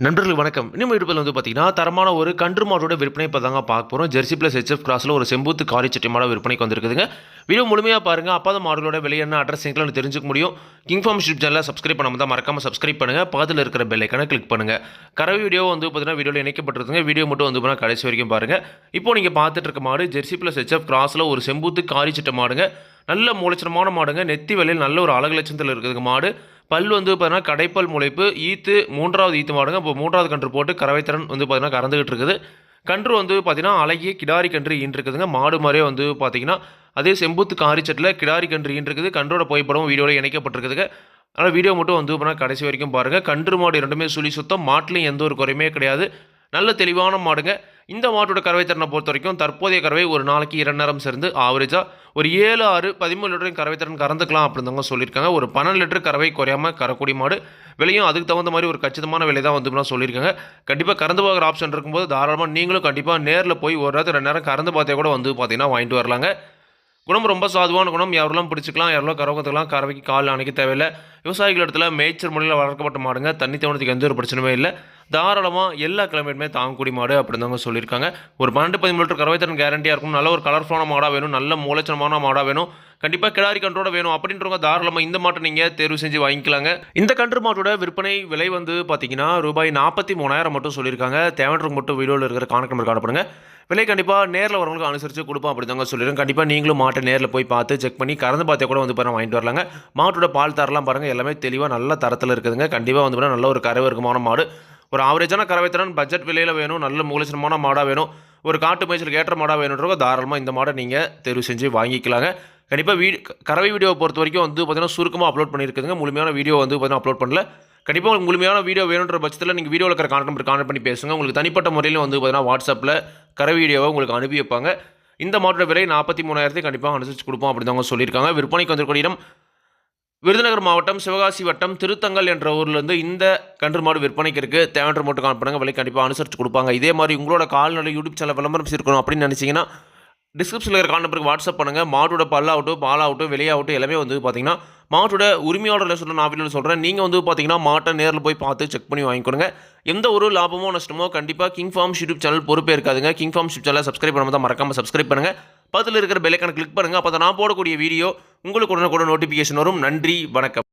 நண்பர்களுக்கு வணக்கம். இன்னும் வீடியோல பார்த்தீங்கன்னா, தரமான ஒரு கன்று மாட்டோட விற்பனை இப்ப தாங்க பார்க்க போறோம். ஜெர்சி பிளஸ் ஹெச்எஃப் கிராஸ்ல ஒரு செம்பூத்து காரிச்சட்டி மாடு விற்பனைக்கு வந்திருக்குதுங்க. வீடியோ முழுமையா பாருங்க. அப்பதான் மாடுகளோட விலை என்ன, அட்ரஸ் எங்கன்னு தெரிஞ்சுக்க முடியும். கிங் ஃபார்ம் யூடியூப் சேனலை சப்ஸ்கிரைப் பண்ணாம தான் மறக்காம சப்ஸ்கிரைப் பண்ணுங்க. பக்கத்துல இருக்கிற பெல் ஐகானை கிளிக் பண்ணுங்க. கறவை வீடியோ பார்த்தீங்கன்னா வீடியோல இணைக்கப்பட்டிருக்குங்க. வீடியோ மட்டும் பார்த்தீங்கன்னா கடைசி வரைக்கும் பாருங்க. இப்போ நீங்க பார்த்துட்டு இருக்க மாடு ஜெர்சி பிளஸ் ஹெச்எஃப் கிராஸ்ல ஒரு செம்பூத்து காரிச்சட்டை மாடுங்க. நல்ல மூலச்சனமான மாடுங்க. நெத்தி வெள்ளையில் நல்ல ஒரு அழகு லட்சத்தில் இருக்குதுங்க மாடு. பல் பார்த்தீங்கன்னா கடைப்பல் முளைப்பு ஈத்து 3வது ஈத்து மாடுங்க. இப்போ 3வது கன்று போட்டு கறவைத்திறன் பார்த்தீங்கன்னா கறந்துகிட்டு இருக்குது. கன்று பார்த்தீங்கன்னா அழகிய கிடாரி கன்று ஈன்றிருக்குதுங்க. மாடு மாதிரியே பார்த்தீங்கன்னா அதே செம்பூத்து காரிச்சட்டில் கிடாரி கன்று ஈன்றிருக்குது. கன்றோட புகைப்படம் வீடியோவில் இணைக்கப்பட்டிருக்குதுங்க. ஆனால் வீடியோ மட்டும் பார்த்தீங்கன்னா கடைசி வரைக்கும் பாருங்கள். கன்று மாடு இரண்டுமே சுழி சுத்தம், மாட்டிலையும் எந்த ஒரு குறையுமே கிடையாது. நல்ல தெளிவான மாடுங்க. இந்த மாட்டோட கறவை திறனை பொறுத்த வரைக்கும் தற்போதைய கறவை ஒரு நாளைக்கு 2 நேரம் சேர்ந்து ஆவரேஜாக ஒரு 7, 6, 13 லிட்டரும் கறவை திறன் கறந்துக்கலாம் அப்படின்னு சொல்லியிருக்காங்க. ஒரு 12 லிட்டர் கறவை குறையாமல் கறக்கூடிய மாடு. விலையும் அதுக்கு தகுந்த மாதிரி ஒரு கச்சிதமான விலை தான் சொல்லியிருக்காங்க. கண்டிப்பாக கறந்து பார்க்குற ஆப்ஷன் இருக்கும்போது தாராளமாக நீங்களும் கண்டிப்பாக நேரில் போய் ஒரு நேரத்தில் 2 நேரம் கறந்து பார்த்தே கூட பார்த்தீங்கன்னா வாங்கிட்டு வரலாங்க. குணம் ரொம்ப சாதுவான குணம். யாரெல்லாம் பிடிச்சிக்கலாம், யாரெல்லாம் கறவைக்கலாம். கறவைக்கு கால் அணைக்க தேவையில்லை. விவசாயிகள் இடத்துல மேய்ச்சல் முறையில் வளர்க்கப்பட்ட மாடுங்க. தண்ணி தவணத்துக்கு எந்த ஒரு பிரச்சனையுமே இல்லை. தாராளமாக எல்லா கிளைமேட்டுமே தாங்கக்கூடிய மாடு அப்படின்னு சொல்லியிருக்காங்க. ஒரு 12-13 லிட்டர் கறவை திறன் கேரண்டியாக இருக்கும். நல்ல ஒரு கலர்ஃபுல்லான மாடாக வேணும், நல்ல மூலச்சனமான மாடாக வேணும், கண்டிப்பாக கிடாரி கன்றோட வேணும் அப்படின்றவங்க தாராளமாக இந்த மாட்டை நீங்கள் தேர்வு செஞ்சு வாங்கிக்கலாங்க. இந்த கன்று மாட்டோட விற்பனை விலை பார்த்தீங்கன்னா ரூபாய் 43,000 மட்டும் சொல்லியிருக்காங்க. தேவைன்றவங்க மட்டும் வீடியோவில் இருக்கிற கான்டாக்ட் நம்பர் காணப்படுங்க. விலை கண்டிப்பாக நேரில் வரவங்களுக்கு அனுசரித்து கொடுப்போம் அப்படி தாங்க சொல்லிடுறேன். கண்டிப்பாக நீங்களும் மாட்டை நேரில் போய் பார்த்து செக் பண்ணி கறந்து பார்த்தே கூட பாருங்கள் வாங்கிட்டு வரலாங்க. மாட்டோட பால் தரலாம் பாருங்கள், எல்லாமே தெளிவாக நல்ல தரத்தில் இருக்குதுங்க. கண்டிப்பாக நல்ல ஒரு கறவை இருக்குமான மாடு. ஒரு ஆவரேஜான கறவை திறன் பட்ஜெட் விலையில் வேணும், நல்ல மூலச்சனமான மாடாக வேணும், ஒரு காட்டு மேய்ச்சலுக்கு ஏற்ற மாடாக வேணுன்றவங்க தாராளமாக இந்த மாடை நீங்கள் தேர்வு செஞ்சு வாங்கிக்கலாங்க. கண்டிப்பாக கறவை வீடியோவை பொறுத்த வரைக்கும் பார்த்தீங்கன்னா சுருக்கமாக அப்லோட் பண்ணியிருக்குதுங்க. முழுமையான வீடியோ பார்த்தீங்கன்னா அப்லோட் பண்ணல. கண்டிப்பாக உங்களுக்கு முழுமையான வீடியோ வேணுன்ற பட்சத்தில் நீங்கள் வீடியோவில் இருக்கிற கான்டாக்ட் நம்பர் கான்டாக்ட் பண்ணி பேசுங்க. உங்களுக்கு தனிப்பட்ட முறையில் பார்த்தீங்கன்னா வாட்ஸ்அப்பில் கறவை வீடியோவை உங்களுக்கு அனுப்பி வைப்பாங்க. இந்த மாட்டோட விலை 43,000 கண்டிப்பாக அனுசரித்து கொடுப்போம் அப்படி தான் சொல்லியிருக்காங்க. விற்பனைக்கு வந்திருக்கூடிய இடம் விருதுநகர் மாவட்டம் சிவகாசி வட்டம் திருத்தங்கல் என்ற ஊர்லேருந்து இந்த கன்று மாடு விற்பனைக்கு இருக்குது. தேவையான மட்டும் காணப்படுங்க. விலை கண்டிப்பாக அனுசரித்து கொடுப்பாங்க. இதே மாதிரி உங்களோட கால்நடை யூடியூப் சேனல் விளம்பரம் இருக்கணும் அப்படின்னு நினச்சிங்கன்னா டிஸ்கிரிப்ஷனில் இருக்கிற கால் நம்பருக்கு வாட்ஸ்அப் பண்ணுங்கள். மாட்டோட பல்லாகட்டும், பாலாகட்டும், வெளியாகட்டும் எல்லாமே பார்த்தீங்கன்னா மாட்டோட உரிமையாளர் சொல்ல நான் வீட்டில் சொல்கிறேன். நீங்கள் பார்த்தீங்கன்னா மாட்டை நேரில் போய் பார்த்து செக் பண்ணி வாங்கிக்கொடுங்க. எந்த ஒரு லாபமோ நஷ்டமோ கண்டிப்பாக கிங் ஃபார்ம் யூடியூப் சேனல் பொறுப்பே இருக்காதுங்க. கிங் ஃபார்ம் யூடியூப் சேனலை சப்ஸ்கிரைப் பண்ணாமல் தான் மறக்காமல் சப்ஸ்கிரைப் பண்ணுங்கள். பக்கத்தில் இருக்கிற பெல் ஐகானை கிளிக் பண்ணுங்கள். அப்போ தான் நான் போடக்கூடிய வீடியோ உங்களுக்கு உடனுக்குடன் நோட்டிஃபிகேஷன் வரும். நன்றி, வணக்கம்.